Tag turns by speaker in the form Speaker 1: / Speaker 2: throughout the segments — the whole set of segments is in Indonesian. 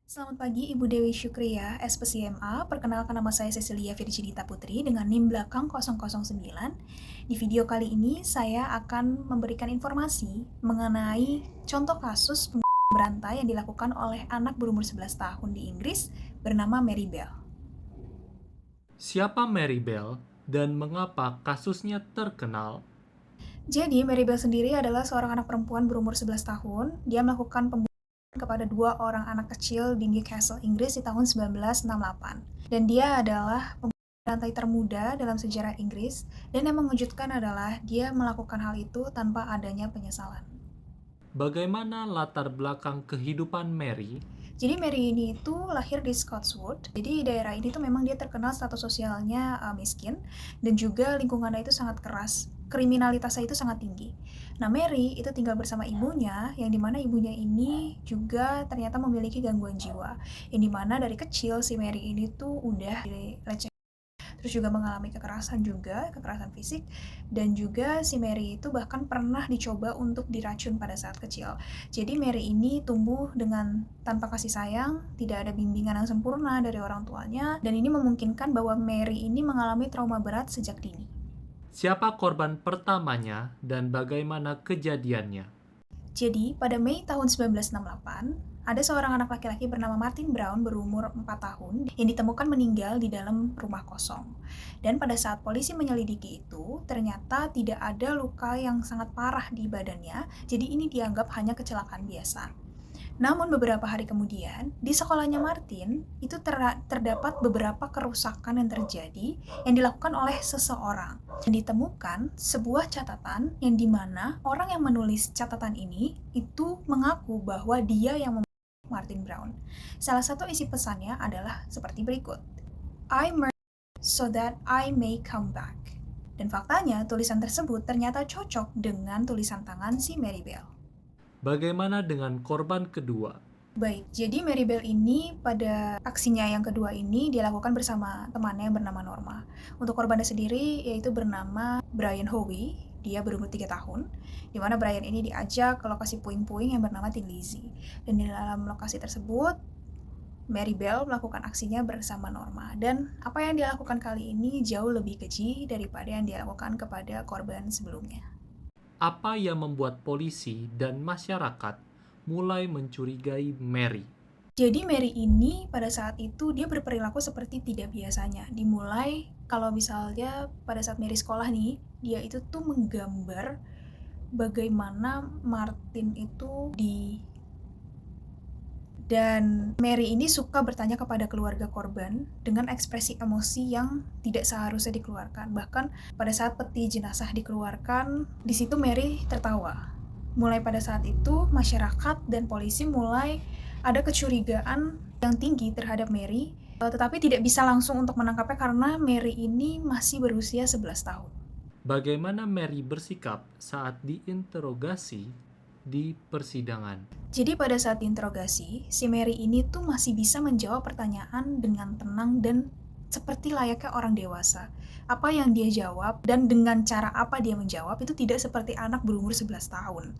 Speaker 1: Selamat pagi Ibu Dewi Syukriya, SPCMA. Perkenalkan nama saya Cecilia Virginita Putri dengan NIM belakang 009. Di video kali ini saya akan memberikan informasi mengenai contoh kasus berantai yang dilakukan oleh anak berumur 11 tahun di Inggris bernama Mary Bell.
Speaker 2: Siapa Mary Bell dan mengapa kasusnya terkenal?
Speaker 1: Jadi Mary Bell sendiri adalah seorang anak perempuan berumur 11 tahun. Dia melakukan pembunuhan kepada dua orang anak kecil di Newcastle, Inggris di tahun 1968. Dan dia adalah berantai termuda dalam sejarah Inggris, dan yang mengejutkan adalah dia melakukan hal itu tanpa adanya penyesalan.
Speaker 2: Bagaimana latar belakang kehidupan Mary?
Speaker 1: Jadi Mary ini itu lahir di Scotswood. Jadi daerah ini tuh memang dia terkenal status sosialnya miskin, dan juga lingkungannya itu sangat keras. Kriminalitasnya itu sangat tinggi. Nah Mary itu tinggal bersama ibunya, yang dimana ibunya ini juga ternyata memiliki gangguan jiwa. Yang dimana dari kecil si Mary ini tuh udah dilecehkan, terus juga mengalami kekerasan fisik, dan juga si Mary itu bahkan pernah dicoba untuk diracun pada saat kecil. Jadi Mary ini tumbuh dengan tanpa kasih sayang, tidak ada bimbingan yang sempurna dari orang tuanya, dan ini memungkinkan bahwa Mary ini mengalami trauma berat sejak dini.
Speaker 2: Siapa korban pertamanya dan bagaimana kejadiannya?
Speaker 1: Jadi, pada Mei tahun 1968, ada seorang anak laki-laki bernama Martin Brown berumur 4 tahun yang ditemukan meninggal di dalam rumah kosong. Dan pada saat polisi menyelidiki itu, ternyata tidak ada luka yang sangat parah di badannya, jadi ini dianggap hanya kecelakaan biasa. Namun beberapa hari kemudian, di sekolahnya Martin, itu terdapat beberapa kerusakan yang terjadi yang dilakukan oleh seseorang. Dan ditemukan sebuah catatan yang dimana orang yang menulis catatan ini itu mengaku bahwa dia yang membunuh Martin Brown. Salah satu isi pesannya adalah seperti berikut. I murder so that I may come back. Dan faktanya, tulisan tersebut ternyata cocok dengan tulisan tangan si Mary Bell.
Speaker 2: Bagaimana dengan korban kedua?
Speaker 1: Baik, jadi Mary Bell ini pada aksinya yang kedua ini dia lakukan bersama temannya yang bernama Norma. Untuk korbannya sendiri yaitu bernama Brian Howe, dia berumur 3 tahun, di mana Brian ini diajak ke lokasi puing-puing yang bernama Tin Lizzie. Dan di dalam lokasi tersebut, Mary Bell melakukan aksinya bersama Norma. Dan apa yang dia lakukan kali ini jauh lebih keji daripada yang dia lakukan kepada korban sebelumnya.
Speaker 2: Apa yang membuat polisi dan masyarakat mulai mencurigai Mary?
Speaker 1: Jadi Mary ini pada saat itu dia berperilaku seperti tidak biasanya. Dimulai kalau misalnya pada saat Mary sekolah nih, dia itu tuh menggambar bagaimana Martin itu dan Mary ini suka bertanya kepada keluarga korban dengan ekspresi emosi yang tidak seharusnya dikeluarkan. Bahkan pada saat peti jenazah dikeluarkan, di situ Mary tertawa. Mulai pada saat itu, masyarakat dan polisi mulai ada kecurigaan yang tinggi terhadap Mary, tetapi tidak bisa langsung untuk menangkapnya karena Mary ini masih berusia 11 tahun.
Speaker 2: Bagaimana Mary bersikap saat diinterogasi di persidangan?
Speaker 1: Jadi pada saat diinterogasi, si Mary ini tuh masih bisa menjawab pertanyaan dengan tenang dan seperti layaknya orang dewasa. Apa yang dia jawab dan dengan cara apa dia menjawab itu tidak seperti anak berumur 11 tahun.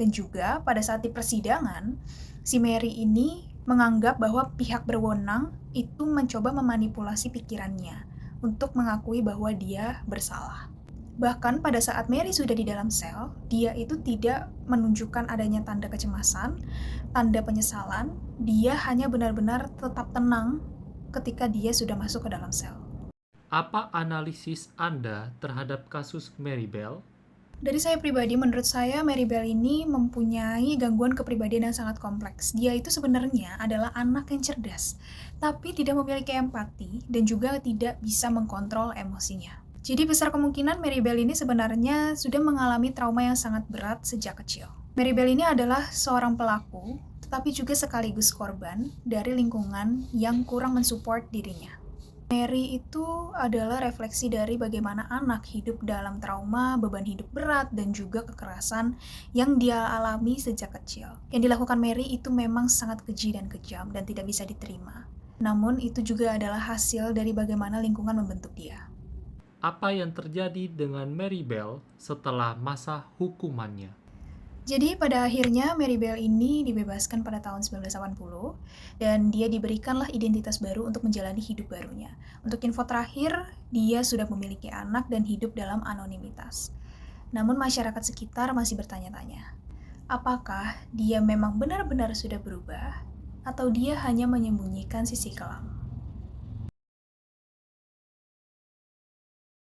Speaker 1: Dan juga pada saat di persidangan, si Mary ini menganggap bahwa pihak berwenang itu mencoba memanipulasi pikirannya untuk mengakui bahwa dia bersalah. Bahkan pada saat Mary sudah di dalam sel, dia itu tidak menunjukkan adanya tanda kecemasan, tanda penyesalan, dia hanya benar-benar tetap tenang ketika dia sudah masuk ke dalam sel.
Speaker 2: Apa analisis Anda terhadap kasus Mary Bell?
Speaker 1: Dari saya pribadi, menurut saya Mary Bell ini mempunyai gangguan kepribadian yang sangat kompleks. Dia itu sebenarnya adalah anak yang cerdas, tapi tidak memiliki empati dan juga tidak bisa mengkontrol emosinya. Jadi besar kemungkinan Mary Bell ini sebenarnya sudah mengalami trauma yang sangat berat sejak kecil. Mary Bell ini adalah seorang pelaku, tetapi juga sekaligus korban dari lingkungan yang kurang mensupport dirinya. Mary itu adalah refleksi dari bagaimana anak hidup dalam trauma, beban hidup berat, dan juga kekerasan yang dia alami sejak kecil. Yang dilakukan Mary itu memang sangat keji dan kejam dan tidak bisa diterima. Namun itu juga adalah hasil dari bagaimana lingkungan membentuk dia.
Speaker 2: Apa yang terjadi dengan Mary Bell setelah masa hukumannya?
Speaker 1: Jadi pada akhirnya Mary Bell ini dibebaskan pada tahun 1980 dan dia diberikanlah identitas baru untuk menjalani hidup barunya. Untuk info terakhir, dia sudah memiliki anak dan hidup dalam anonimitas. Namun masyarakat sekitar masih bertanya-tanya, apakah dia memang benar-benar sudah berubah atau dia hanya menyembunyikan sisi kelam?